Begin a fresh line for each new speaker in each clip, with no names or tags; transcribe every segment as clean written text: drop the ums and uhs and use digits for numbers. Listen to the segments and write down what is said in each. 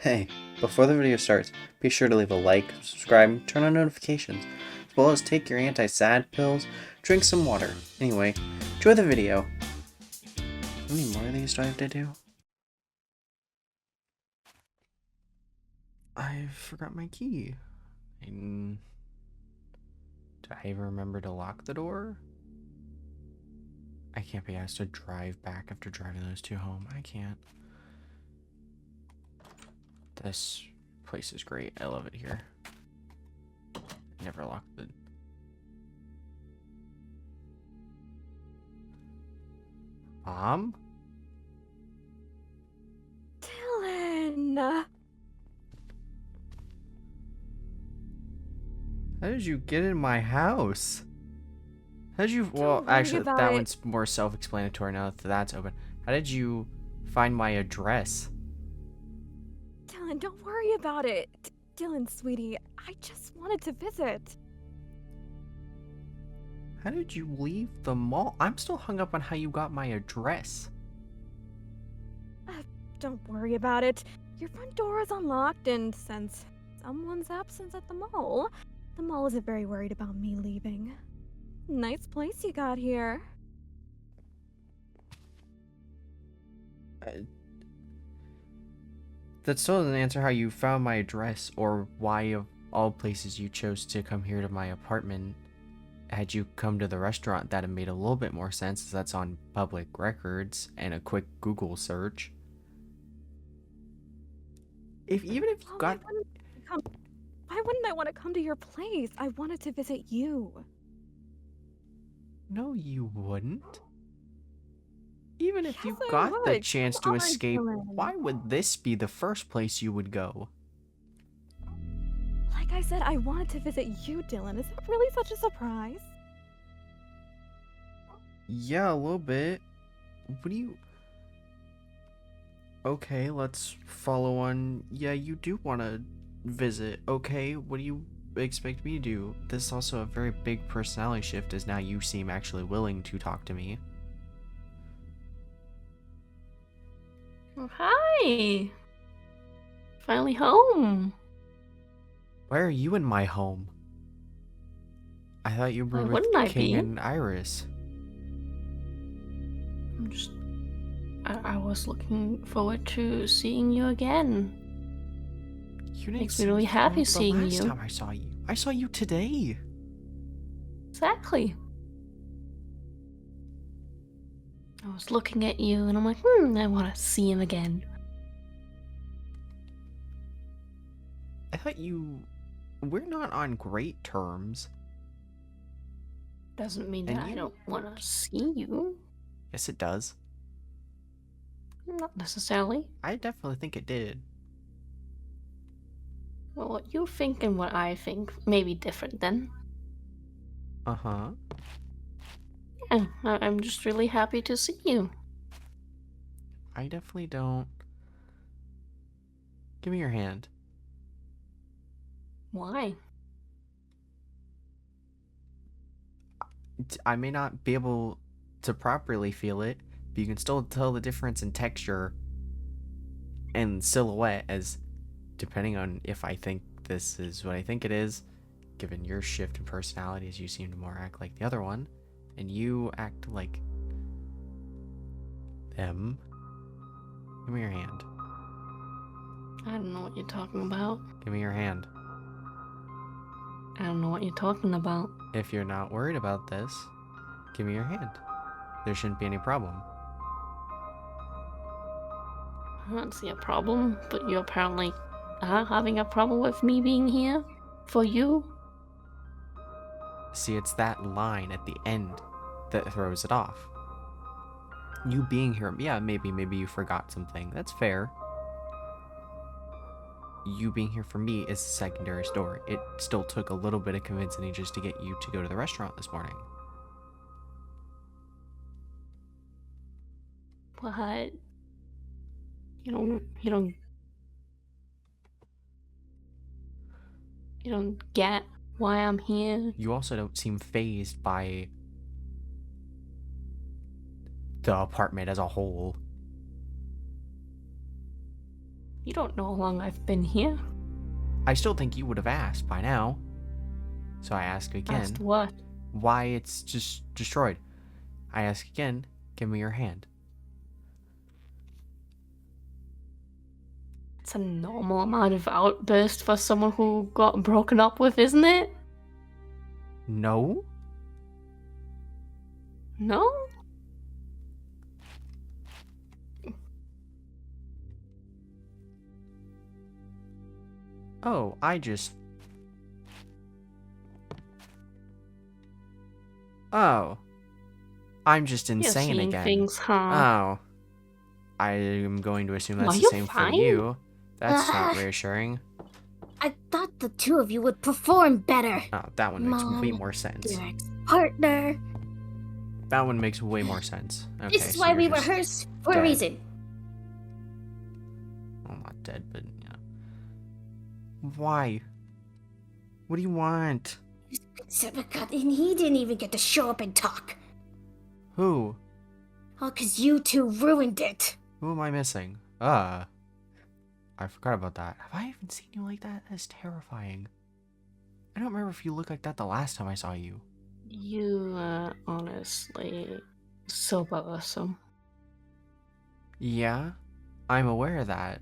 Hey, before the video starts, be sure to leave a like, subscribe, turn on notifications, as well as take your anti-sad pills, drink some water. Anyway, enjoy the video. How many more of these do I have to do? I forgot my key. Do I even remember to lock the door? I can't be asked to drive back after driving those two home. I can't. This place is great. I love it here. Never locked the... Mom?
Dylan!
How did you get in my house? How did you... Well,
Don't worry
actually,
about
that
it.
one's more self-explanatory now that that's open. How did you find my address?
Dylan, don't worry about it. Dylan, sweetie, I just wanted to visit.
How did you leave the mall? I'm still hung up on how you got my address.
Don't worry about it. Your front door is unlocked, and since someone's absent at the mall isn't very worried about me leaving. Nice place you got here.
That still doesn't answer how you found my address or why of all places you chose to come here to my apartment. Had you come to the restaurant, that'd have made a little bit more sense, as that's on public records and a quick Google search. Even if you got...
Why wouldn't I want to come to your place? I wanted to visit you.
No, you wouldn't. Even if you
Yes, I
got the
would.
chance
Come
to
on,
escape,
Dylan.
why would this be the first place you would go?
Like I said, I wanted to visit you, Dylan. Is that really such a surprise?
Yeah, a little bit. What do you... Okay, let's follow on. Yeah, you do want to visit. Okay, what do you expect me to do? This is also a very big personality shift, as now you seem actually willing to talk to me.
Oh, hi! Finally home.
Why are you in my home? I thought you were
Why
with
wouldn't I
King
be?
and Iris.
I'm just... I was looking forward to seeing you again.
You didn't
Makes me
see
really happy
the
seeing
last
you.
time I saw you. I saw you today.
Exactly. I was looking at you and I'm like, I want to see him again.
I thought you... We're not on great terms.
Doesn't mean
And
that I
you-
don't want to see you.
Yes, it does.
Not necessarily.
I definitely think it did.
Well, what you think and what I think may be different then.
Uh-huh.
Yeah, I'm just really happy to see you.
I definitely don't... Give me your hand.
Why?
I may not be able to properly feel it, but you can still tell the difference in texture and silhouette, as depending on if I think this is what I think it is, given your shift in personality, as you seem to more act like the other one, and you act like them. Give me your hand.
I don't know what you're talking about.
Give me your hand.
I don't know what you're talking about.
If you're not worried about this, give me your hand. There shouldn't be any problem.
I don't see a problem, but you apparently are having a problem with me being here for you.
See, it's that line at the end that throws it off. You being here, yeah, maybe you forgot something. That's fair. You being here for me is a secondary story. It still took a little bit of convincing just to get you to go to the restaurant this morning.
But you don't get why I'm here.
You also don't seem fazed by the apartment as a whole.
You don't know how long I've been here.
I still think you would have asked by now. So I ask again.
Asked what?
Why it's just destroyed. I ask again, give me your hand.
It's a normal amount of outburst for someone who got broken up with, isn't it?
No?
No?
Oh, Oh. I'm just
You're
insane
seeing
again.
things, huh?
Oh. I am going to assume that's
Are
the
you
same
fine?
for you. That's not reassuring.
I thought the two of you would perform better.
Oh, that one makes way
Mom,
more sense.
Your ex-partner.
That one makes way more sense. Okay,
This is
so
why
you're
we
just
rehearse for
dead.
a reason.
Well, not dead, but yeah. Why? What do you want?
And he didn't even get to show up and talk.
Who?
All 'cause you two ruined it.
Who am I missing? I forgot about that. Have I even seen you like that? That's terrifying. I don't remember if you looked like that the last time I saw you.
You are honestly so bothersome.
Yeah? I'm aware of that.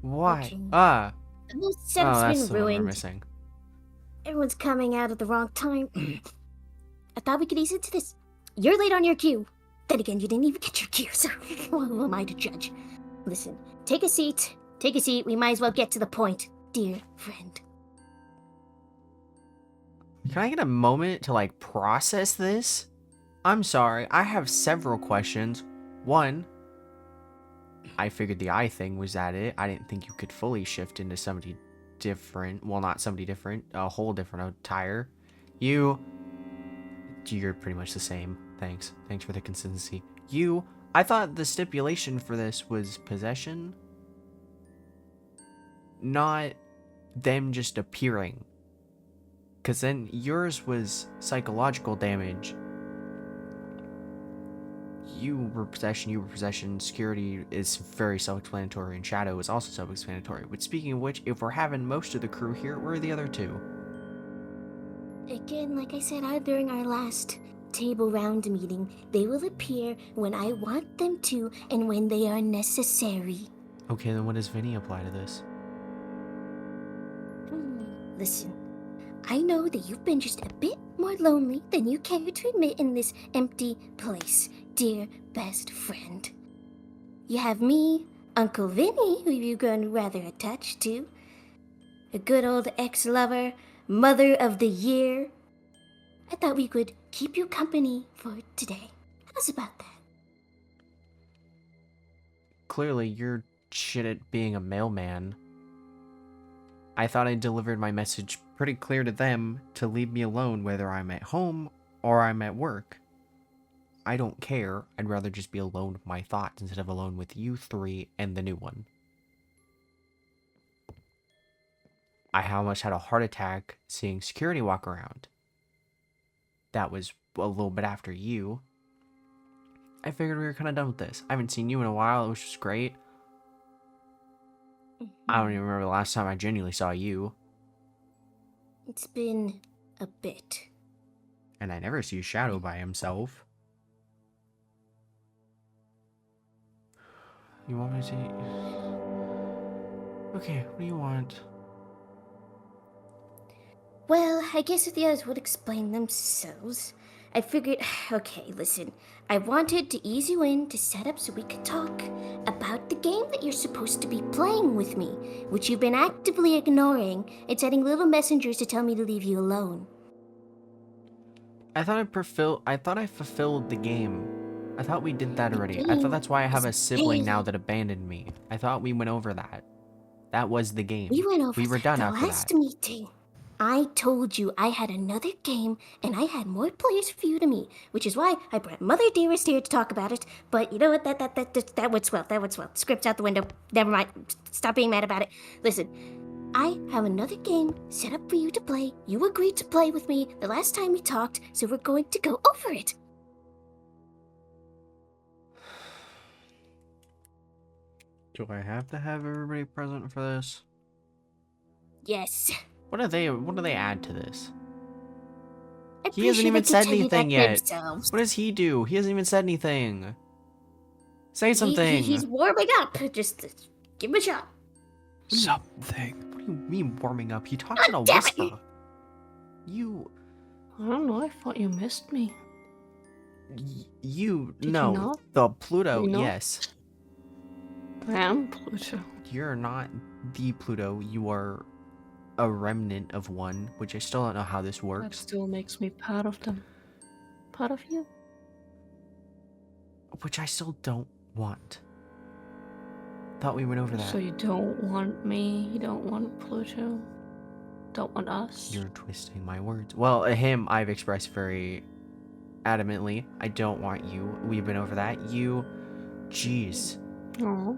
Why?
Okay.
Ah!
The whole
Oh,
setup's
that's
been
the one we're
ruined.
missing.
Everyone's coming out at the wrong time. I thought we could ease into this. You're late on your cue. Then again, you didn't even get your cue, so who am I to judge? Listen, take a seat. Take a seat. We might as well get to the point, dear friend.
Can I get a moment to, like, process this? I'm sorry, I have several questions. One, I figured the eye thing was at it. I didn't think you could fully shift into somebody different. Well, not somebody different, a whole different attire. You're pretty much the same. Thanks for the consistency. I thought the stipulation for this was possession, not them just appearing. Because then yours was psychological damage. You were possession. Security is very self-explanatory, and Shadow is also self-explanatory. But speaking of which, if we're having most of the crew here, where are the other two?
Again, like I said during our last table round meeting, they will appear when I want them to and when they are necessary.
Okay, then what does Vinny apply to this?
Listen, I know that you've been just a bit more lonely than you care to admit in this empty place, dear best friend. You have me, Uncle Vinny, who you've grown rather attached to, a good old ex-lover, mother of the year. I thought we could keep you company for today. How's about that?
Clearly, you're shit at being a mailman. I thought I delivered my message pretty clear to them to leave me alone whether I'm at home or I'm at work. I don't care. I'd rather just be alone with my thoughts instead of alone with you three and the new one. I almost had a heart attack seeing security walk around. That was a little bit after you. I figured we were kind of done with this. I haven't seen you in a while, which was great. I don't even remember the last time I genuinely saw you.
It's been a bit.
And I never see Shadow by himself. You want me to see? Okay, what do you want?
Well, I guess if the others would explain themselves, I figured, okay, listen, I wanted to ease you in to set up so we could talk about the game that you're supposed to be playing with me, which you've been actively ignoring and sending little messengers to tell me to leave you alone.
I thought I fulfilled the game. I thought we did that already. I thought that's why I have a sibling now that abandoned me. I thought we went over that. That was the game.
We went over
We were done
the
after
last
that.
meeting. I told you I had another game and I had more players for you to meet, which is why I brought Mother Dearest here to talk about it. But you know what? That would swell. That would swell. Script's out the window. Never mind. Stop being mad about it. Listen, I have another game set up for you to play. You agreed to play with me the last time we talked, so we're going to go over it.
Do I have to have everybody present for this?
Yes.
What do they add to this?
I'm
He
pretty
hasn't
sure
even
they can
said
tell you that
anything yet.
themselves.
What does he do? He hasn't even said anything. Say something.
He's warming up. Just give him a shot.
Something.
What do you mean warming up? He talks in a
damn it.
whisper. You...
I don't know, I thought you missed me.
You...
Did
no.
you not?
The Pluto,
You not?
yes.
I am Pluto.
You're not the Pluto. You are a remnant of one, which I still don't know how this
That
works.
still makes me part of them. Part of you?
Which I still don't want. Thought we went over that.
So you don't want me, you don't want Pluto, don't want us?
You're twisting my words. Well, him, I've expressed very adamantly. I don't want you. We've been over that. You... Jeez.
Aw.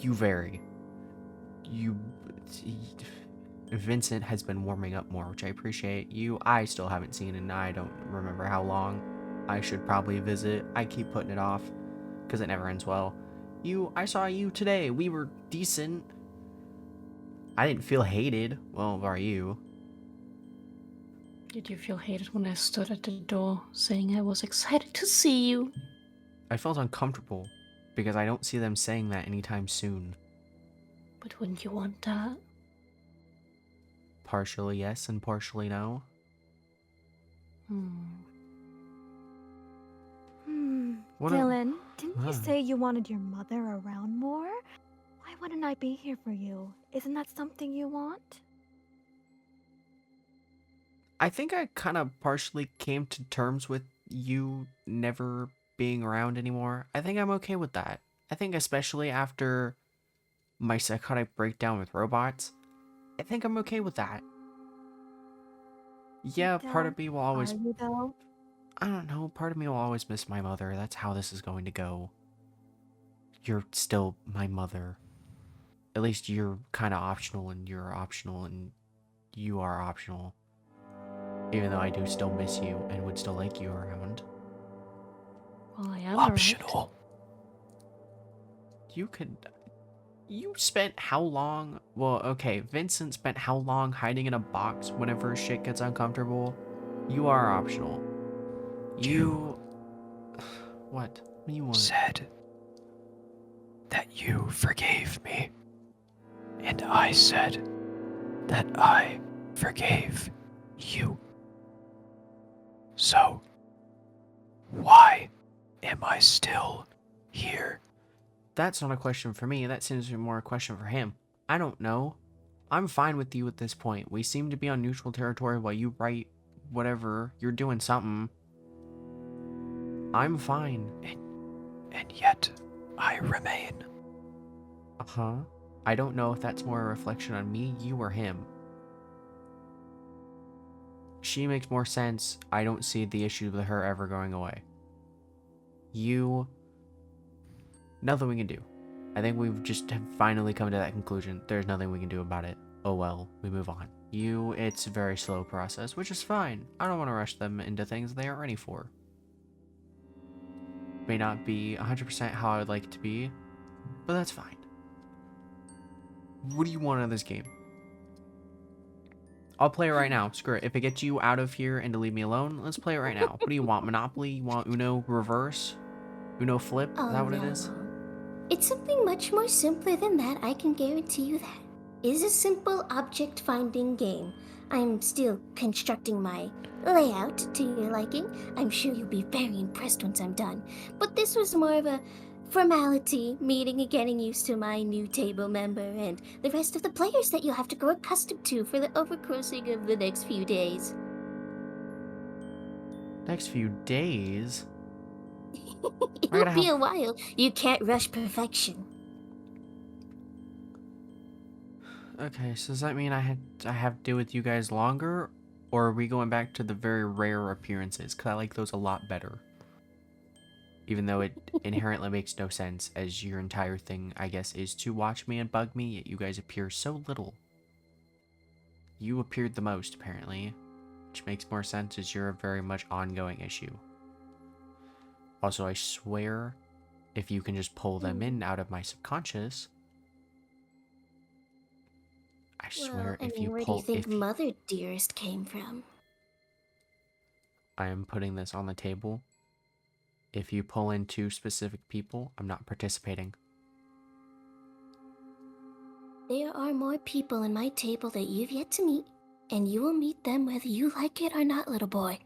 You vary. You... Vincent has been warming up more, which I appreciate. You, I still haven't seen, and I don't remember how long. I should probably visit. I keep putting it off, because it never ends well. You, I saw you today. We were decent. I didn't feel hated. Well, are you?
Did you feel hated when I stood at the door saying I was excited to see you?
I felt uncomfortable, because I don't see them saying that anytime soon.
But wouldn't you want that?
Partially yes and partially no. What a-
Dylan, didn't you
Huh.
say you wanted your mother around more? Why wouldn't I be here for you? Isn't that something you want?
I think I kind of partially came to terms with you never being around anymore. I think I'm okay with that. I think especially after my psychotic breakdown with robots, I think I'm okay with that. Yeah, part of me will always...
Are you though?
I don't know, part of me will always miss my mother. That's how this is going to go. You're still my mother. At least you're kind of optional, and you're optional, and you are optional. Even though I do still miss you and would still like you around.
Well, I am
Optional.
You could... You spent how long... Well, okay, Vincent spent how long hiding in a box whenever shit gets uncomfortable? You are optional. You... What? What do you want?
Said that you forgave me. And I said that I forgave you. So, why am I still here?
That's not a question for me. That seems to be more a question for him. I don't know. I'm fine with you at this point. We seem to be on neutral territory while you write whatever. You're doing something. I'm fine.
And yet, I remain.
Uh-huh. I don't know if that's more a reflection on me, you, or him. She makes more sense. I don't see the issue with her ever going away. You... Nothing we can do. I think we've just have finally come to that conclusion. There's nothing we can do about it. Oh well, we move on. You, it's a very slow process, which is fine. I don't want to rush them into things they aren't ready for. May not be 100% how I would like it to be, but that's fine. What do you want out of this game? I'll play it right now. Screw it. If it gets you out of here and to leave me alone, let's play it right now. What do you want? Monopoly? You want Uno reverse? Uno flip? Is that what it is?
It's something much more simpler than that, I can guarantee you that. It is a simple object finding game. I'm still constructing my layout to your liking. I'm sure you'll be very impressed once I'm done. But this was more of a formality, meeting and getting used to my new table member and the rest of the players that you'll have to grow accustomed to for the overcrossing of the next few days.
Next few days?
It
We're
will
gonna
be a while. You can't rush perfection.
Okay, so does that mean I have to deal with you guys longer? Or are we going back to the very rare appearances? Because I like those a lot better. Even though it inherently makes no sense, as your entire thing, I guess, is to watch me and bug me, yet you guys appear so little. You appeared the most, apparently. Which makes more sense, as you're a very much ongoing issue. Also, I swear, if you can just pull them in out of my subconscious, I swear,
Well,
if you
where do
pull,
you think
if you-
Mother Dearest came from?
I am putting this on the table. If you pull in 2 specific people, I'm not participating.
There are more people in my table that you've yet to meet, and you will meet them whether you like it or not, little boy.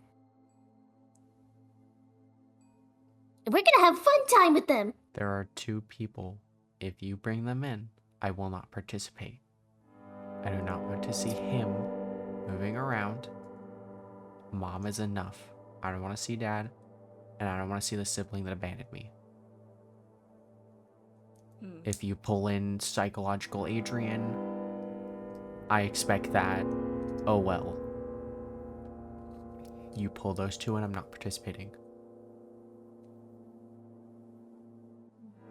We're gonna have a fun time with them!
There are 2 people. If you bring them in, I will not participate. I do not want to see him moving around. Mom is enough. I don't want to see Dad, and I don't want to see the sibling that abandoned me. If you pull in psychological Adrian, I expect that. Oh well. You pull those 2 and I'm not participating.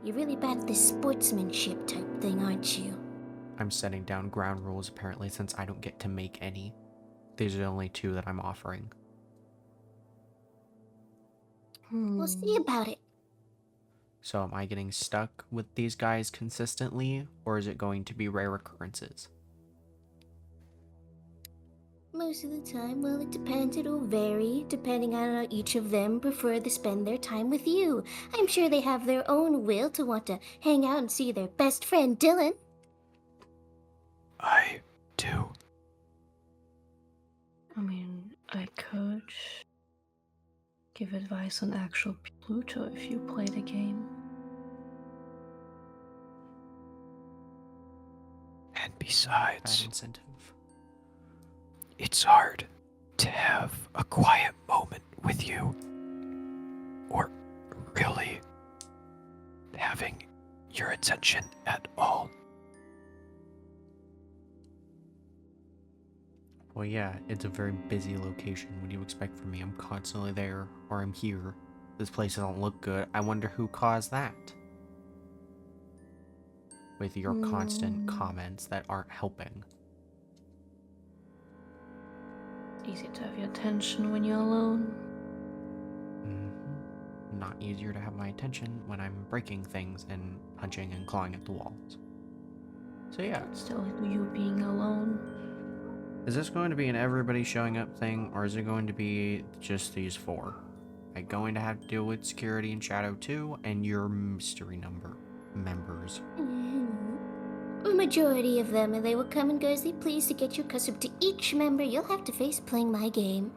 You're really bad at this sportsmanship type thing, aren't you?
I'm setting down ground rules apparently since I don't get to make any. These are the only 2 that I'm offering.
We'll see about it.
So am I getting stuck with these guys consistently, or is it going to be rare occurrences?
Most of the time, well, it depends. It'll vary depending on how each of them prefer to spend their time with you. I'm sure they have their own will to want to hang out and see their best friend Dylan.
I do.
I mean, I could give advice on actual Pluto if you play the game.
And
Bad
besides,
incentive.
it's hard to have a quiet moment with you. Or really having your attention at all.
Well, yeah, it's a very busy location. What do you expect from me? I'm constantly there, or I'm here. This place doesn't look good. I wonder who caused that. With your constant comments that aren't helping.
Easy to have your attention when you're alone.
Not easier to have my attention when I'm breaking things and punching and clawing at the walls. So yeah.
Still, you being alone.
Is this going to be an everybody showing up thing, or is it going to be just these 4? Am I going to have to deal with security and shadow too, and your mystery members?
A majority of them, and they will come and go as they please. To get you accustomed to each member you'll have to face playing my game.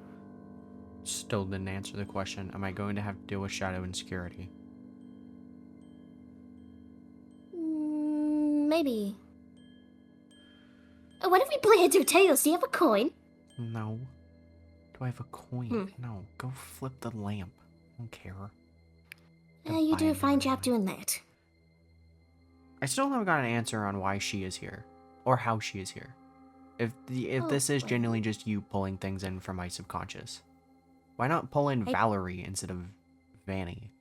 Still didn't answer the question. Am I going to have to deal with shadow and security?
Maybe. What if we play heads or tails? Do you have a coin?
No. Do I have a coin? No. Go flip the lamp. I don't care.
You do a fine job doing that.
I still haven't got an answer on why she is here. Or how she is here. If this is genuinely just you pulling things in from my subconscious. Why not pull in Valerie instead of Vanny?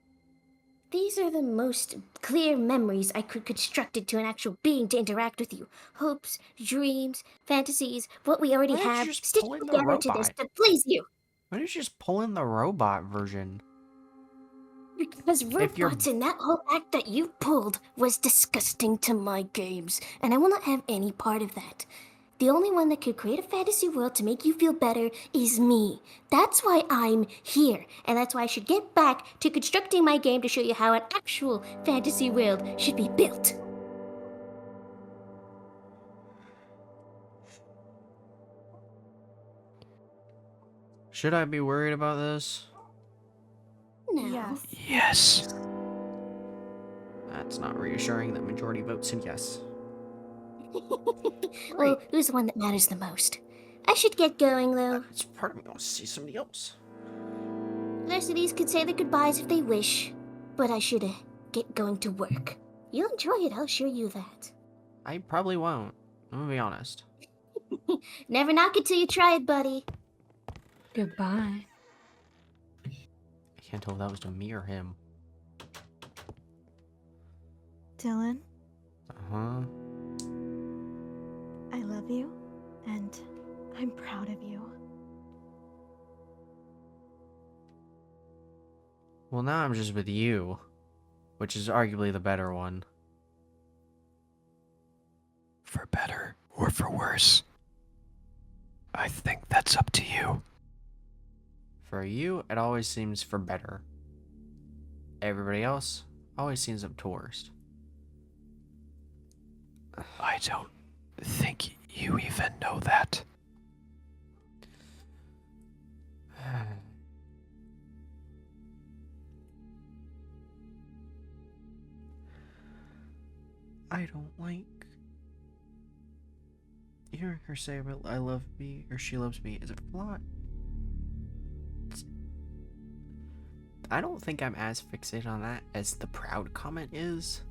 These are the most clear memories I could construct into an actual being to interact with you. Hopes, dreams, fantasies, what we already
Why don't you
have,
just
stitched
pull in the
together to this
robot?
to please you.
Why don't you just pull in the robot version?
Because robots and that whole act that you pulled was disgusting to my games, and I will not have any part of that. The only one that could create a fantasy world to make you feel better is me. That's why I'm here, and that's why I should get back to constructing my game to show you how an actual fantasy world should be built.
Should I be worried about this?
No.
Yes.
Yes.
That's not reassuring that majority vote said yes.
Well, who's the one that matters the most? I should get going, though.
It's part of me wants to see somebody else.
The rest of these could say their goodbyes if they wish, but I should get going to work. You'll enjoy it, I'll assure you that.
I probably won't. I'm gonna be honest.
Never knock it till you try it, buddy.
Goodbye.
I can't tell if that was to me or him.
Dylan,
Uh-huh.
I love you, and I'm proud of you.
Well, now I'm just with you, which is arguably the better one.
For better or for worse. I think that's up to you.
For you, it always seems for better. Everybody else always seems up to worst.
I don't think you even know that.
I don't like hearing her say I love me or she loves me is a lot. I don't think I'm as fixated on that as the proud comment is,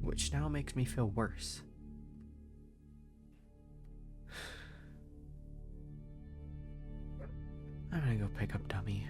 which now makes me feel worse. I'm gonna go pick up Dummy.